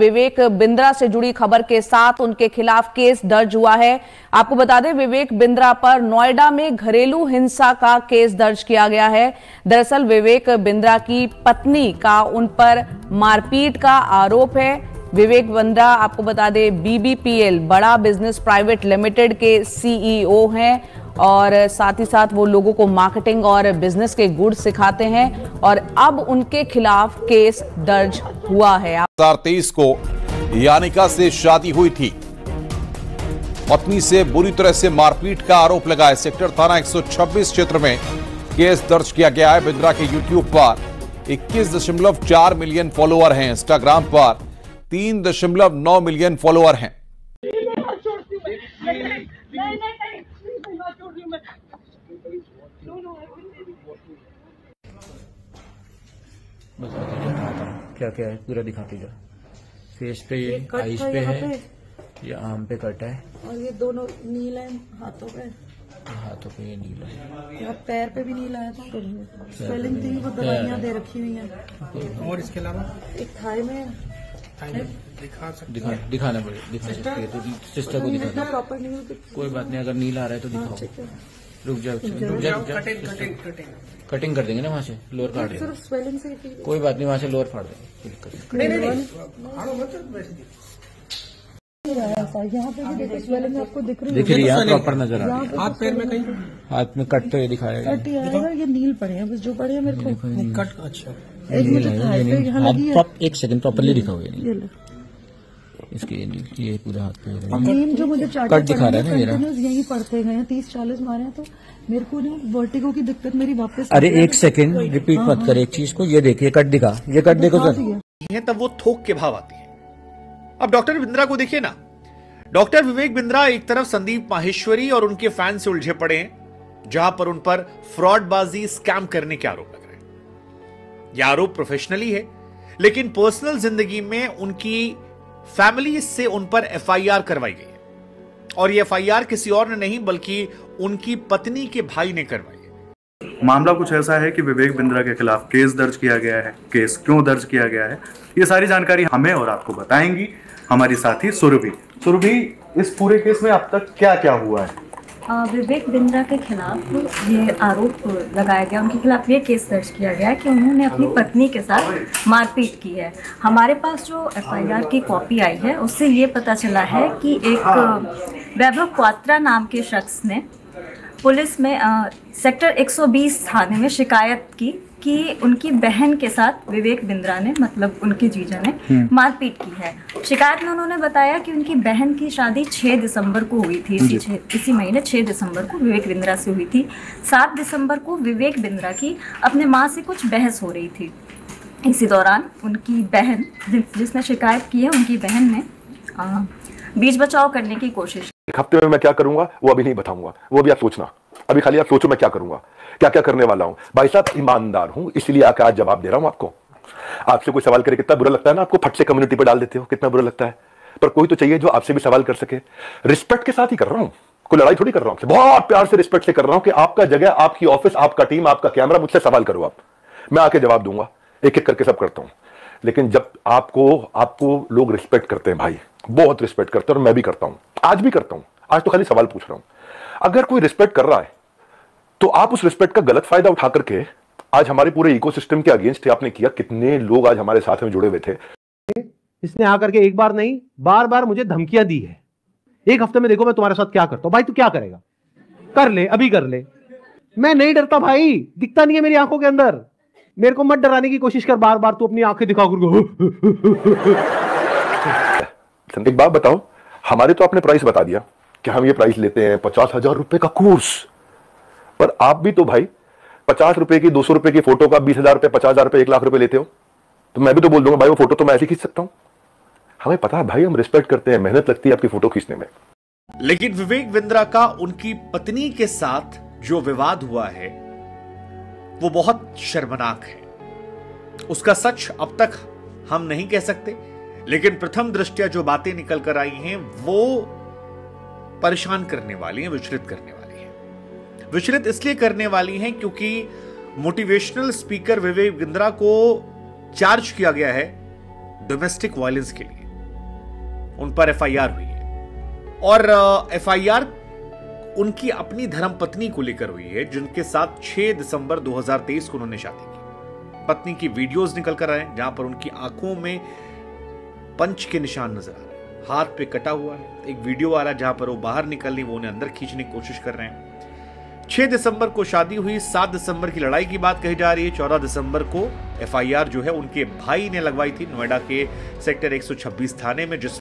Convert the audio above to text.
विवेक बिंद्रा से जुड़ी खबर के साथ उनके खिलाफ केस दर्ज हुआ है। आपको बता दें, विवेक बिंद्रा पर नोएडा में घरेलू हिंसा का केस दर्ज किया गया है। दरअसल विवेक बिंद्रा की पत्नी का उन पर मारपीट का आरोप है। विवेक बिंद्रा, आपको बता दें, BBPL बड़ा बिजनेस प्राइवेट लिमिटेड के CEO हैं और साथ ही साथ वो लोगों को मार्केटिंग और बिजनेस के गुण सिखाते हैं और अब उनके खिलाफ केस दर्ज हुआ है। 2023 को यानिका से शादी हुई थी। पत्नी से बुरी तरह से मारपीट का आरोप लगा है। सेक्टर थाना 126 क्षेत्र में केस दर्ज किया गया है। बिंद्रा के यूट्यूब पर 21.4 मिलियन फॉलोअर हैं। इंस्टाग्राम पर 3.9 मिलियन फॉलोअर हैं। क्या क्या है पूरा दिखाती जा। फेस पे ये आईज पे है, ये आर्म पे कट है और ये दोनों नील है हाथों पे ये नीला है। यहाँ पैर पे भी नीला है। स्वेलिंग थी, वो दवाइयाँ दे रखी हुई हैं। और इसके अलावा एक थाई में दिखाना पड़ेगा। तो सिस्टर को दिखा प्रॉपर नहीं। कोई बात नहीं, अगर नीला आ रहा है तो दिखाओ। रुक जाओ कटिंग कर देंगे ना, वहाँ से लोअर काट देंगे। स्वेलिंग से कोई बात नहीं, वहाँ से लोअर फाड़ देंगे। यहाँ पे भी देखो स्वेलिंग आपको दिख रही है, यहाँ प्रॉपर नजर आ रही है। हाथ पैर में कहीं हाथ में कट तो ये दिखाएगा। कट आएगा, ये नील पड़े हैं बस, जो पड़े हैं मेरे को कट। अच्छा, एक मुझे थाई पे यहाँ लगी है। एक सेकंड प्रॉपरली दिखाओ इसके ये पूरा हाथ पे तीन जो मुझे चार्ट कट दिखा रहा है ना मेरा। यही पढ़ते गए 30-40 मारे हैं, तो मेरे को ना वर्टिगो की दिक्कत मेरी वापस। अरे एक सेकंड रिपीट मत कर एक चीज को। ये देखिए कट दिखा, ये कट देखो सर। तब वो थोक के भाव आती है। अब डॉक्टर बिंद्रा को देखिए ना। डॉक्टर विवेक बिंद्रा एक तरफ संदीप माहेश्वरी और उनके फैन से उलझे पड़े हैं, जहां पर उन पर फ्रॉडबाजी, स्कैम करने के आरोप लग रहे हैं। यह आरोप प्रोफेशनली है, लेकिन पर्सनल जिंदगी में उनकी फैमिली से उन पर FIR करवाई गई है और ये FIR किसी और ने नहीं बल्कि उनकी पत्नी के भाई ने करवाई है। मामला कुछ ऐसा है कि विवेक बिंद्रा के खिलाफ केस दर्ज किया गया है। केस क्यों दर्ज किया गया है, ये सारी जानकारी हमें और आपको बताएंगी हमारी साथी सुरभि। सुरभि, इस पूरे केस में अब तक क्या क्या हुआ है? विवेक बिंद्रा के खिलाफ ये आरोप लगाया गया, उनके खिलाफ ये केस दर्ज किया गया कि उन्होंने अपनी पत्नी के साथ मारपीट की है। हमारे पास जो FIR की कॉपी आई है उससे ये पता चला है कि एक वैभव क्वात्रा नाम के शख्स ने पुलिस में सेक्टर 120 थाने में शिकायत की कि उनकी बहन के साथ विवेक बिंद्रा ने, मतलब उनके जीजा ने मारपीट की है। शिकायत में उन्होंने बताया कि उनकी बहन की शादी 6 दिसंबर को हुई थी। इसी महीने 6 दिसंबर को विवेक बिंद्रा से हुई थी। 7 दिसंबर को विवेक बिंद्रा की अपने माँ से कुछ बहस हो रही थी। इसी दौरान उनकी बहन, जिसने शिकायत की है, उनकी बहन ने बीच बचाव करने की कोशिश। एक हफ्ते में मैं क्या करूंगा वो अभी नहीं बताऊंगा, वो भी आप सोचना। अभी खाली आप सोचो मैं क्या करूंगा, क्या क्या करने वाला हूं। भाई साहब, ईमानदार हूं, इसलिए आकर आज जवाब दे रहा हूं आपको। आपसे कोई सवाल करे कितना बुरा लगता है ना, आपको फट से कम्युनिटी पे डाल देते हो, कितना बुरा लगता है। पर कोई तो चाहिए जो आपसे भी सवाल कर सके। रिस्पेक्ट के साथ ही कर रहा हूं, कोई लड़ाई थोड़ी कर रहा हूं। बहुत प्यार से, रिस्पेक्ट से कर रहा हूं कि आपका जगह, आपकी ऑफिस, आपका टीम, आपका कैमरा, मुझसे सवाल करो आप, मैं आके जवाब दूंगा। एक एक करके सब करता हूं। लेकिन जब आपको लोग रिस्पेक्ट करते हैं भाई, बहुत रिस्पेक्ट करते हैं, और मैं भी करता हूं, आज भी करता हूं। आज तो खाली सवाल पूछ रहा हूं। अगर कोई रिस्पेक्ट कर रहा है तो आप उस रिस्पेक्ट का गलत फायदा उठा करके आज हमारे पूरे इकोसिस्टम के अगेंस्ट आपने किया। कितने लोग आज हमारे साथ में जुड़े हुए थे। इसने आकर के एक बार नहीं, बार बार मुझे धमकियां दी है। एक हफ्ते में देखो मैं तुम्हारे साथ क्या करता हूं। भाई तू क्या करेगा, कर ले, अभी कर ले। मैं नहीं डरता भाई, दिखता नहीं है मेरी आंखों के अंदर। मेरे को मत डराने की कोशिश कर बार बार, तू अपनी आंखें दिखा कर। एक बात बताओ, हमारे तो आपने प्राइस बता दिया कि हम ये प्राइस लेते हैं 50,000 रुपए का कोर्स, पर आप भी तो भाई 50 रुपए की, 200 रुपए की फोटो का 20,000 रुपए, 50,000 रुपए, 1 लाख रुपए लेते हो। तो मैं भी तो बोल दूंगा भाई वो फोटो तो मैं ऐसे खींच सकता हूं। हमें पता है भाई, हम रिस्पेक्ट करते हैं, मेहनत लगती है आपकी फोटो खींचने में। लेकिन विवेक बिंद्रा का उनकी पत्नी के साथ जो विवाद हुआ है वो बहुत शर्मनाक है। उसका सच अब तक हम नहीं कह सकते, लेकिन प्रथम दृष्टया जो बातें निकल कर आई हैं वो परेशान करने वाली हैं, विचलित करने वाली हैं। विचलित इसलिए करने वाली हैं क्योंकि मोटिवेशनल स्पीकर विवेक बिंद्रा को चार्ज किया गया है डोमेस्टिक वायलेंस के लिए। उन पर एफआईआर हुई है और एफआईआर उनकी अपनी धर्मपत्नी को लेकर हुई है, जिनके साथ 6 दिसंबर 2023 को उन्होंने शादी की। पत्नी की वीडियोस निकल कर आए हैं जहां पर उनकी आंखों में पंच के निशान नजर आ रहे हैं, हाथ पे कटा हुआ है। एक वीडियो आ रहा है जहां पर वो बाहर निकल रही, वो उन्हें अंदर खींचने की कोशिश कर रहे हैं। 6 दिसंबर को शादी हुई, 7 दिसंबर की लड़ाई की बात कही जा रही है। 14 दिसंबर को एफआईआर जो है उनके भाई ने लगवाई थी नोएडा के सेक्टर 126 थाने में, जिस